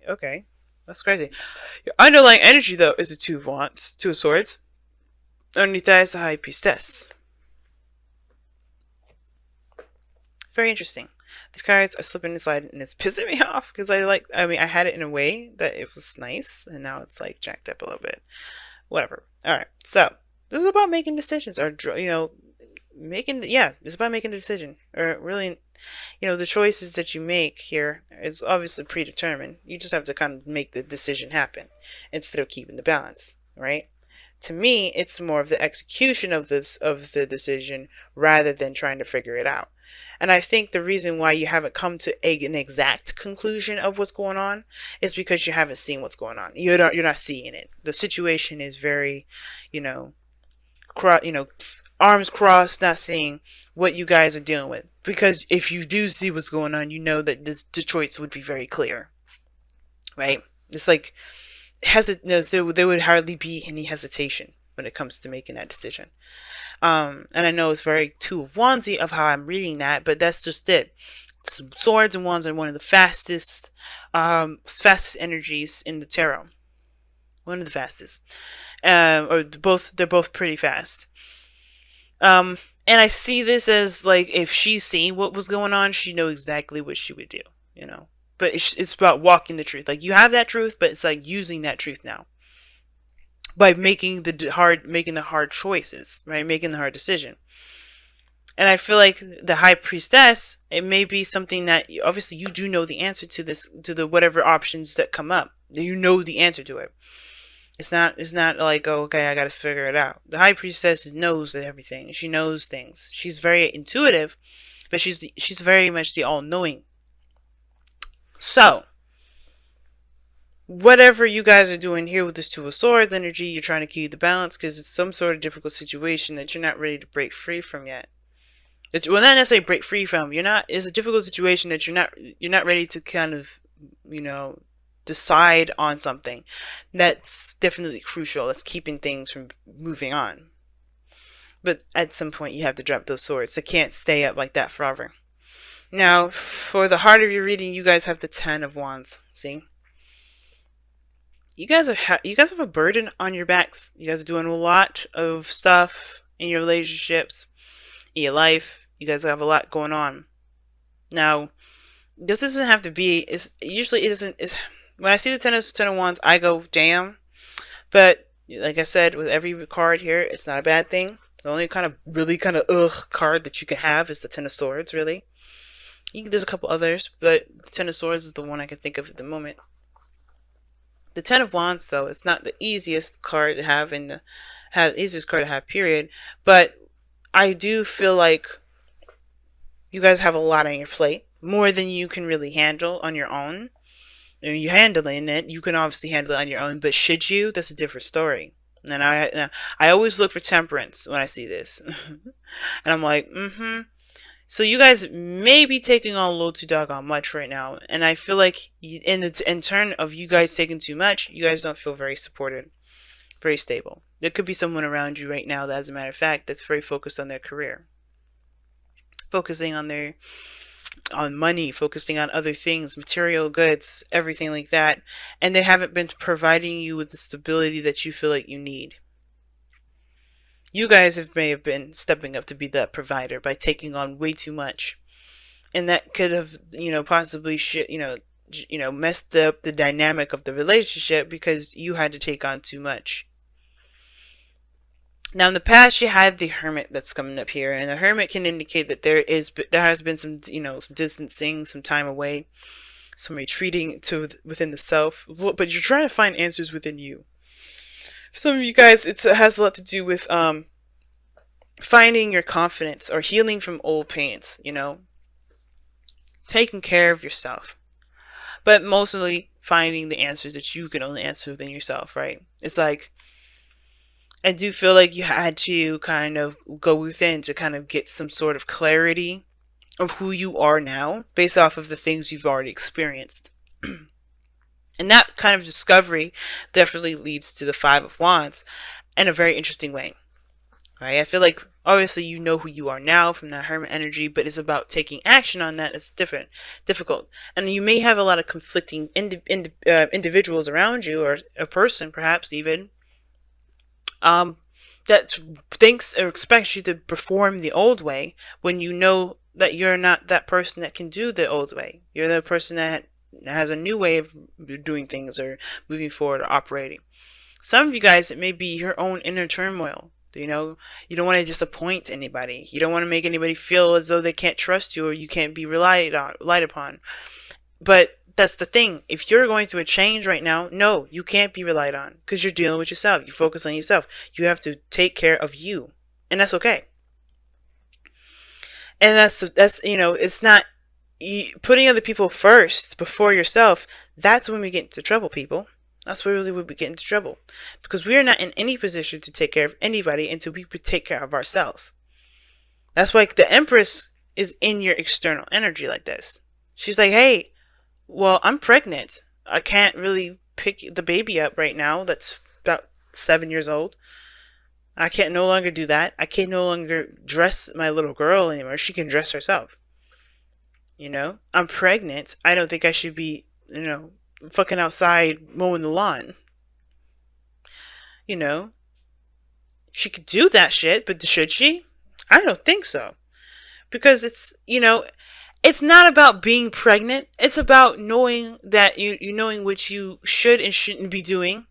okay, that's crazy. Your underlying energy, though, is the Two of Wands, Two of Swords. Underneath that is the High Priestess. Very interesting. These cards are slipping inside, and it's pissing me off because I had it in a way that it was nice, and now it's like jacked up a little bit. Whatever. All right. So this is about making decisions, or it's about making a decision, or really, the choices that you make here is obviously predetermined. You just have to kind of make the decision happen instead of keeping the balance, right? To me, it's more of the execution of the decision rather than trying to figure it out. And I think the reason why you haven't come to an exact conclusion of what's going on is because you haven't seen what's going on. You're not seeing it. The situation is very, you know, arms crossed, not seeing what you guys are dealing with. Because if you do see what's going on, you know that the choice would be very clear, right? It's like there would hardly be any hesitation when it comes to making that decision. And I know it's very Two of Wandsy of how I'm reading that, but that's just it. Swords and Wands are one of the fastest energies in the tarot. One of the fastest, they're both pretty fast. And I see this as like if she's seen what was going on, she know exactly what she would do, But it's about walking the truth. Like you have that truth, but it's like using that truth now by making the hard choices, right? Making the hard decision. And I feel like the High Priestess, it may be something that obviously you do know the answer to this, to the whatever options that come up. You know the answer to it. It's not like, oh, okay, I got to figure it out. The High Priestess knows everything. She knows things. She's very intuitive, but she's very much the all-knowing. So, whatever you guys are doing here with this Two of Swords energy, you're trying to keep the balance because it's some sort of difficult situation that you're not ready to break free from yet. Well, not necessarily break free from. It's a difficult situation that you're not ready to kind of, decide on something. That's definitely crucial. That's keeping things from moving on. But at some point, you have to drop those swords. They can't stay up like that forever. Now, for the heart of your reading, you guys have the Ten of Wands. See? You guys have a burden on your backs. You guys are doing a lot of stuff in your relationships, in your life. You guys have a lot going on. Now, this doesn't have to be. When I see the Ten of Wands, I go, damn. But like I said, with every card here, it's not a bad thing. The only really card that you can have is the Ten of Swords, really. There's a couple others, but the Ten of Swords is the one I can think of at the moment. The Ten of Wands, though, it's not the easiest card to have period. But I do feel like you guys have a lot on your plate, more than you can really handle on your own. You're handling it. You can obviously handle it on your own, but should you? That's a different story. And I always look for temperance when I see this, and I'm like, So you guys may be taking on a little too doggone much right now, and I feel like in turn of you guys taking too much, you guys don't feel very supported, very stable. There could be someone around you right now that, as a matter of fact, that's very focused on their career, focusing on money, focusing on other things, material goods, everything like that, and they haven't been providing you with the stability that you feel like you need. You guys may have been stepping up to be that provider by taking on way too much, and that could have, possibly messed up the dynamic of the relationship because you had to take on too much. Now, in the past, you had the Hermit that's coming up here, and the Hermit can indicate that there has been some, some distancing, some time away, some retreating within the self. But you're trying to find answers within you. For some of you guys, it has a lot to do with finding your confidence or healing from old pains. Taking care of yourself, but mostly finding the answers that you can only answer within yourself. Right? It's like, I do feel like you had to kind of go within to kind of get some sort of clarity of who you are now based off of the things you've already experienced. And that kind of discovery definitely leads to the Five of Wands in a very interesting way. Right? I feel like Obviously, you know who you are now from that hermit energy, but it's about taking action on that. It's difficult. And you may have a lot of conflicting individuals around you, or a person perhaps even, um, that thinks or expects you to perform the old way when you know that you're not that person that can do the old way. You're the person that has a new way of doing things or moving forward or operating. Some of you guys, it may be your own inner turmoil. You know, you don't want to disappoint anybody. You don't want to make anybody feel as though they can't trust you or you can't be relied upon. But that's the thing. If you're going through a change right now, no, you can't be relied on because you're dealing with yourself. You focus on yourself. You have to take care of you, and that's okay. And that's it's not putting other people first before yourself. That's when we get into trouble, people. That's where really we get into trouble because we are not in any position to take care of anybody until we take care of ourselves. That's why the Empress is in your external energy like this. She's like, hey, well, I'm pregnant. I can't really pick the baby up right now. That's about 7 years old. I can't no longer do that. I can no longer dress my little girl anymore. She can dress herself. I'm pregnant. I don't think I should be, fucking outside mowing the lawn. She could do that shit, but should she? I don't think so. Because it's not about being pregnant. It's about knowing that you knowing what you should and shouldn't be doing.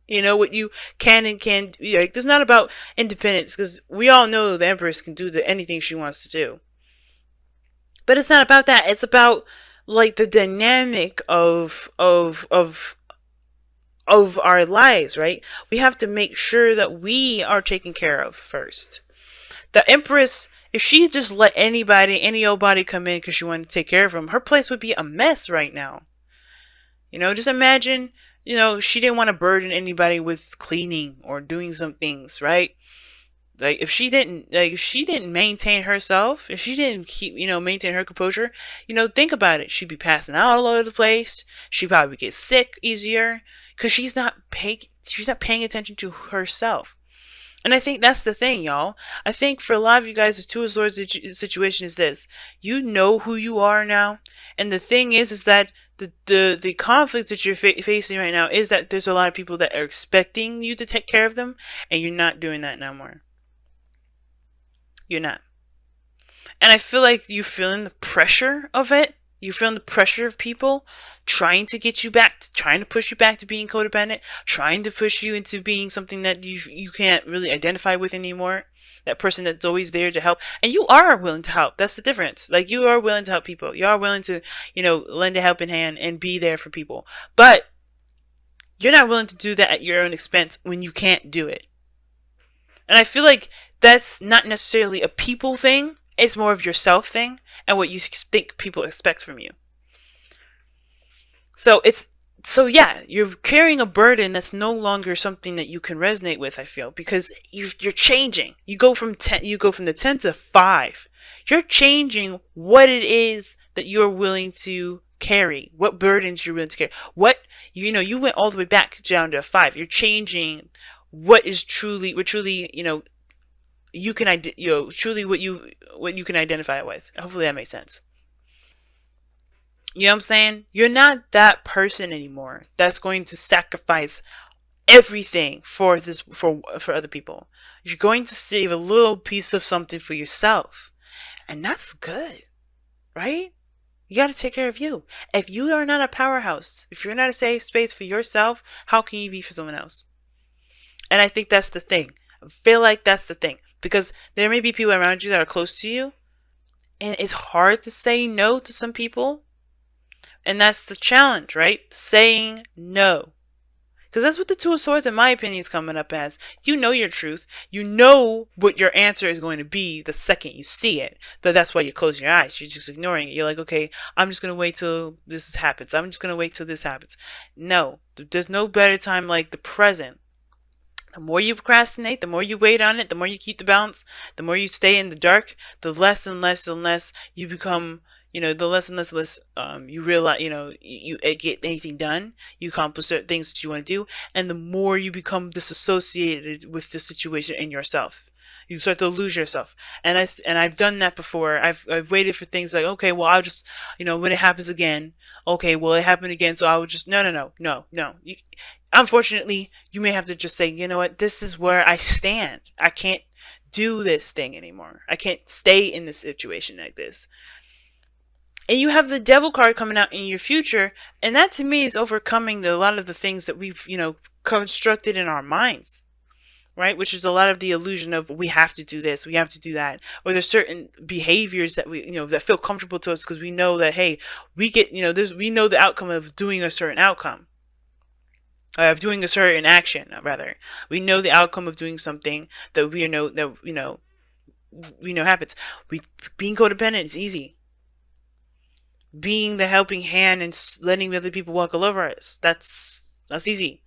What you can and can't. Like, it's not about independence because we all know the Empress can do anything she wants to do. But it's not about that. It's about like the dynamic of our lives, right? We have to make sure that we are taken care of first. The Empress, if she just let any old body come in because she wanted to take care of them, her place would be a mess right now. Just imagine, she didn't want to burden anybody with cleaning or doing some things, right? Like if she didn't maintain herself, if she didn't keep, maintain her composure, think about it. She'd be passing out all over the place. She'd probably get sick easier because she's not paying attention to herself. And I think that's the thing, y'all. I think for a lot of you guys, the Two of Swords situation is this. You know who you are now. And the thing is that the conflicts that you're facing right now is that there's a lot of people that are expecting you to take care of them. And you're not doing that no more. You're not. And I feel like you're feeling the pressure of it. You're feeling the pressure of people trying to get you back, trying to push you back to being codependent, trying to push you into being something that you can't really identify with anymore. That person that's always there to help. And you are willing to help. That's the difference. Like, you are willing to help people. You are willing to, lend a helping hand and be there for people. But you're not willing to do that at your own expense when you can't do it. And I feel like that's not necessarily a people thing. It's more of yourself thing and what you think people expect from you. So yeah, you're carrying a burden that's no longer something that you can resonate with, I feel, because you're changing. You go from the 10 to 5. You're changing what it is that you're willing to carry, what burdens you're willing to carry. You went all the way back down to a 5. You're changing what truly you can truly what you can identify with. Hopefully that makes sense. You know what I'm saying? You're not that person anymore that's going to sacrifice everything for other people. You're going to save a little piece of something for yourself. And that's good. Right? You got to take care of you. If you are not a powerhouse, if you're not a safe space for yourself, how can you be for someone else? And I think that's the thing. I feel like that's the thing. Because there may be people around you that are close to you. And it's hard to say no to some people. And that's the challenge, right? Saying no. Because that's what the Two of Swords, in my opinion, is coming up as. You know your truth. You know what your answer is going to be the second you see it. But that's why you close your eyes. You're just ignoring it. You're like, okay, I'm just going to wait till this happens. I'm just going to wait till this happens. No. There's no better time like the present. The more you procrastinate, the more you wait on it, the more you keep the balance, the more you stay in the dark, the less and less and less you become, the less and less you realize, you get anything done, you accomplish certain things that you want to do, and the more you become disassociated with the situation and yourself. You start to lose yourself. I've done that before. I've waited for things like, okay, well, I'll just, when it happens again, okay, well, it happened again, so I would just, no. Unfortunately, you may have to just say, you know what, this is where I stand. I can't do this thing anymore. I can't stay in this situation like this. And you have the devil card coming out in your future, and that to me is overcoming a lot of the things that we've, constructed in our minds, right? Which is a lot of the illusion of we have to do this, we have to do that, or there's certain behaviors that we, that feel comfortable to us because we know that, hey, we get, we know the outcome of doing a certain outcome, of doing a certain action, rather. We know the outcome of doing something that we know happens. Being codependent is easy. Being the helping hand and letting other people walk all over us, that's easy.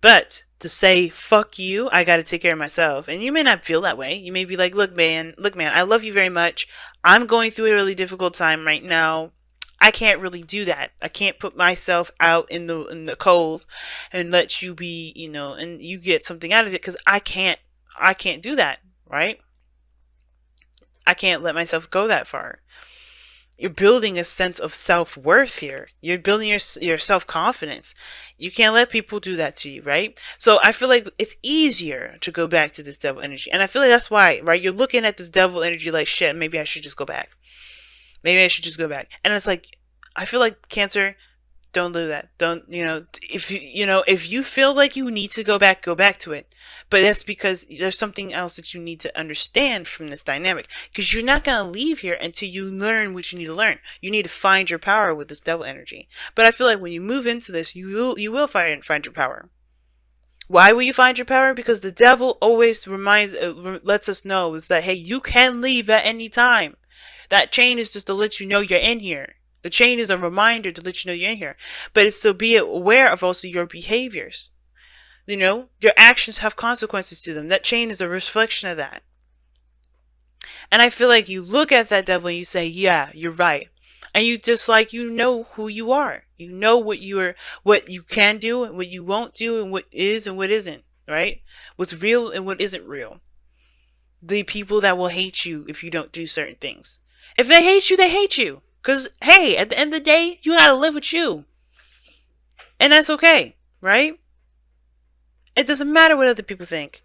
But to say, fuck you, I gotta take care of myself. And you may not feel that way. You may be like, look, man, I love you very much. I'm going through a really difficult time right now. I can't really do that. I can't put myself out in the cold and let you be, and you get something out of it, because I can't do that, right? I can't let myself go that far. You're building a sense of self-worth here. You're building your self-confidence. You can't let people do that to you, right? So I feel like it's easier to go back to this devil energy. And I feel like that's why, right? You're looking at this devil energy like, shit, maybe I should just go back. Maybe I should just go back. And it's like, I feel like, Cancer, don't do that. Don't, if you feel like you need to go back to it. But that's because there's something else that you need to understand from this dynamic. Because you're not going to leave here until you learn what you need to learn. You need to find your power with this devil energy. But I feel like when you move into this, you will find your power. Why will you find your power? Because the devil always lets us know is that, hey, you can leave at any time. That chain is just to let you know you're in here. The chain is a reminder to let you know you're in here. But it's to be aware of also your behaviors. Your actions have consequences to them. That chain is a reflection of that. And I feel like you look at that devil and you say, yeah, you're right. And you just know who you are. You know what you can do and what you won't do, and what is and what isn't, right? What's real and what isn't real. The people that will hate you if you don't do certain things. If they hate you, they hate you. Because, hey, at the end of the day, you gotta live with you. And that's okay, right? It doesn't matter what other people think.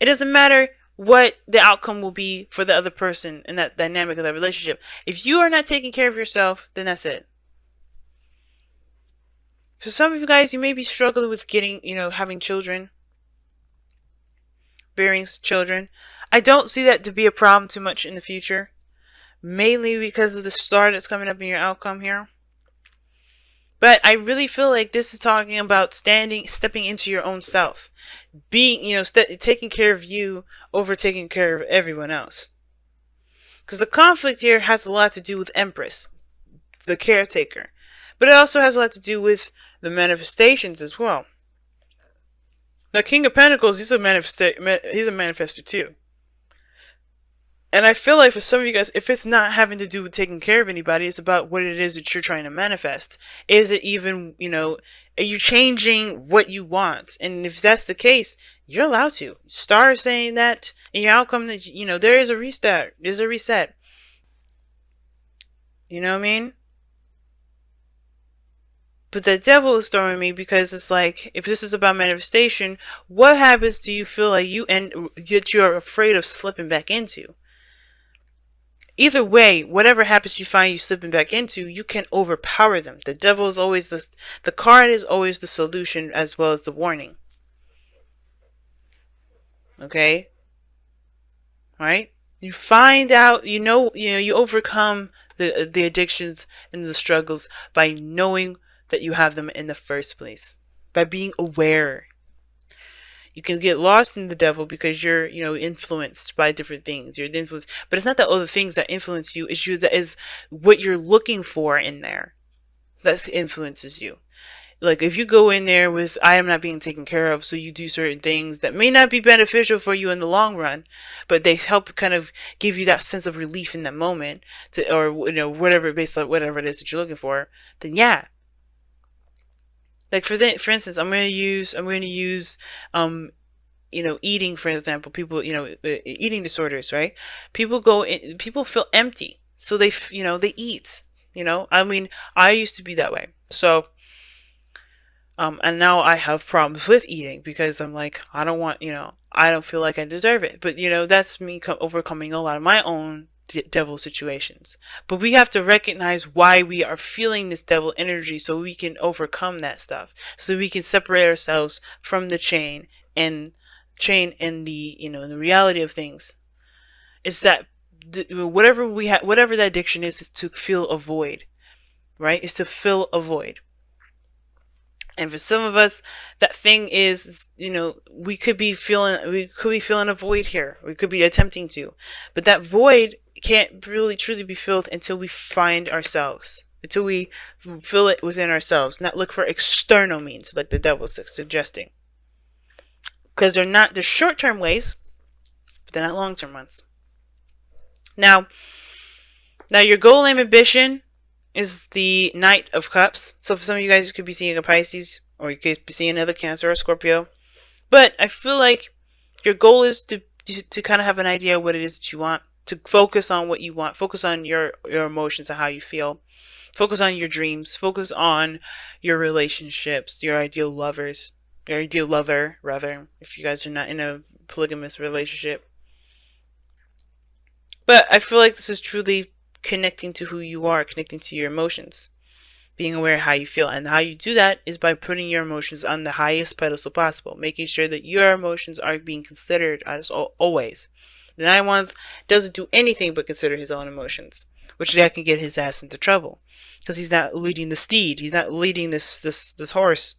It doesn't matter what the outcome will be for the other person in that dynamic of that relationship. If you are not taking care of yourself, then that's it. For some of you guys, you may be struggling with getting, having children. Bearing children. I don't see that to be a problem too much in the future. Mainly because of the star that's coming up in your outcome here. But I really feel like this is talking about stepping into your own self. Being, taking care of you over taking care of everyone else. Because the conflict here has a lot to do with Empress, the caretaker. But it also has a lot to do with the manifestations as well. The King of Pentacles, he's a manifestor too. And I feel like for some of you guys, if it's not having to do with taking care of anybody, it's about what it is that you're trying to manifest. Is it even, are you changing what you want? And if that's the case, you're allowed to. Start saying that in your outcome that, there is a restart. There's a reset. You know what I mean? But the devil is throwing me because it's like, if this is about manifestation, what habits do you feel like you're afraid of slipping back into? Either way, whatever habits you find you slipping back into, you can overpower them. The devil is always the card is always the solution as well as the warning. Okay? Right? You find out, you overcome the addictions and the struggles by knowing that you have them in the first place. By being aware. You can get lost in the devil because you're, influenced by different things. You're influenced, but it's not the other things that influence you. It's you that is what you're looking for in there that influences you. Like if you go in there with, I am not being taken care of, so you do certain things that may not be beneficial for you in the long run, but they help kind of give you that sense of relief in that moment, or whatever, based on whatever it is that you're looking for. Then yeah. Like for instance, I'm going to use eating, for example, people, eating disorders, right? People feel empty, so they eat. I mean, I used to be that way. So, and now I have problems with eating because I'm like, I don't want, I don't feel like I deserve it. But, that's me overcoming a lot of my own devil situations. But we have to recognize why we are feeling this devil energy so we can overcome that stuff. So we can separate ourselves from the and the reality of things. It's that whatever that addiction is to fill a void, right? Is to fill a void. And for some of us, that thing is, we could be feeling a void here. We could be attempting to, but that void can't really truly be filled until we find ourselves, until we fill it within ourselves, not look for external means like the devil's suggesting. Because they're short-term ways, but they're not long-term ones. Now your goal and ambition is the Knight of Cups. So for some of you guys, you could be seeing a Pisces, or you could be seeing another Cancer or a Scorpio. But I feel like your goal is to kind of have an idea of what it is that you want, to focus on what you want, focus on your emotions and how you feel, focus on your dreams, focus on your relationships, your ideal lover, rather, if you guys are not in a polygamous relationship. But I feel like this is truly connecting to who you are, connecting to your emotions, being aware of how you feel. And how you do that is by putting your emotions on the highest pedestal possible, making sure that your emotions are being considered as always. The Nine Wands doesn't do anything but consider his own emotions, which that can get his ass into trouble, because he's not leading the steed. He's not leading this horse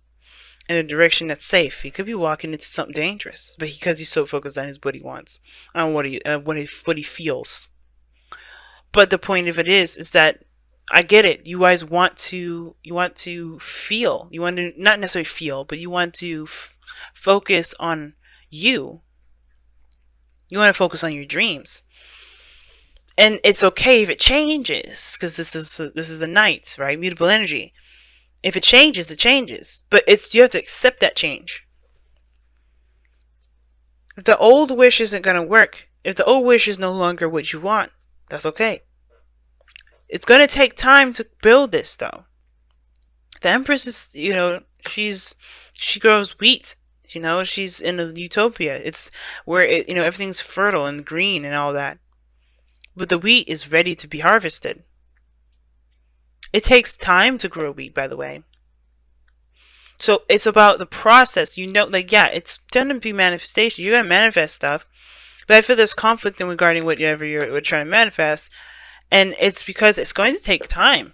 in a direction that's safe. He could be walking into something dangerous, but because he's so focused on what he wants, on what he feels. But the point of it is that I get it. You guys want to feel. You want to not necessarily feel, but you want to focus on you. You want to focus on your dreams, and it's okay if it changes, because this is a Knight, right? Mutable energy. If it changes, it changes, but you have to accept that change. If the old wish isn't going to work, if the old wish is no longer what you want, that's okay. It's going to take time to build this, though. The Empress is, she grows wheat. She's in a utopia. It's where everything's fertile and green and all that. But the wheat is ready to be harvested. It takes time to grow wheat, by the way. So it's about the process. It's going to be manifestation. You're going to manifest stuff. But I feel there's conflict in regarding whatever you're trying to manifest. And it's because it's going to take time.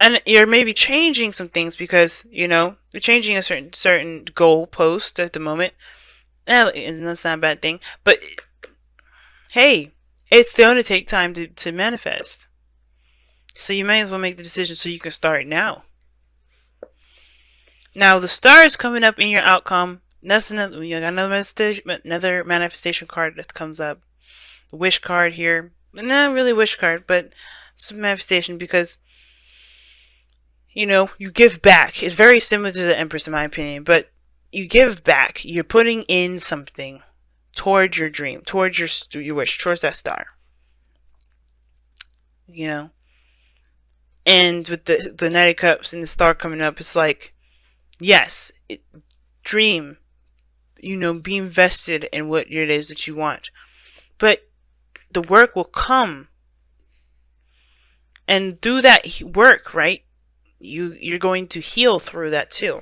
And you're maybe changing some things because, you're changing a certain goal post at the moment. And that's not a bad thing. But, hey, it's going to take time to manifest. So you may as well make the decision so you can start now. Now, the star is coming up in your outcome. That's another manifestation card that comes up. The wish card here. Not really wish card, but some manifestation because, you give back. It's very similar to the Empress in my opinion, but you give back. You're putting in something towards your dream, towards your wish, towards that star. And with the Knight of Cups and the star coming up, it's like, yes, dream, be invested in what it is that you want. But the work will come. And through that work, right, you're going to heal through that too.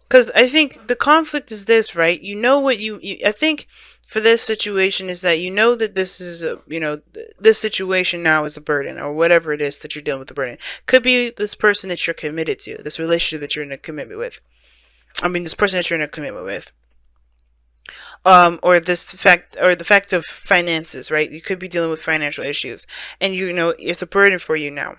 Because I think the conflict is this, right? I think for this situation is that that this is this situation now is a burden, or whatever it is that you're dealing with the burden. Could be this person that you're committed to, this relationship that you're in a commitment with. This person that you're in a commitment with. Or the fact of finances, right? You could be dealing with financial issues, and it's a burden for you now.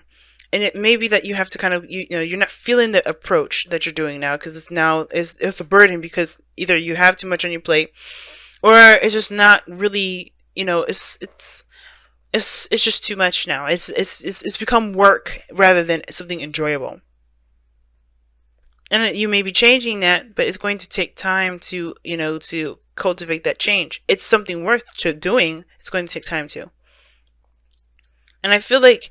And it may be that you have to kind of, you're not feeling the approach that you're doing now, because it's a burden, because either you have too much on your plate, or it's just not really, it's just too much now. It's become work rather than something enjoyable. And you may be changing that, but it's going to take time to, to cultivate that change. It's something worth doing. It's going to take time too. And I feel like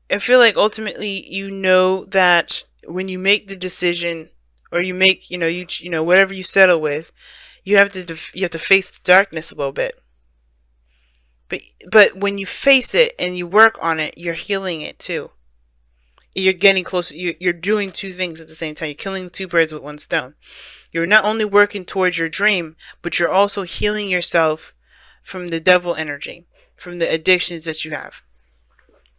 ultimately, that when you make the decision, or you make, whatever you settle with, you have to face the darkness a little bit. But when you face it and you work on it, you're healing it too. You're getting closer. You're doing two things at the same time. You're killing two birds with one stone. You're not only working towards your dream, but you're also healing yourself from the devil energy, from the addictions that you have.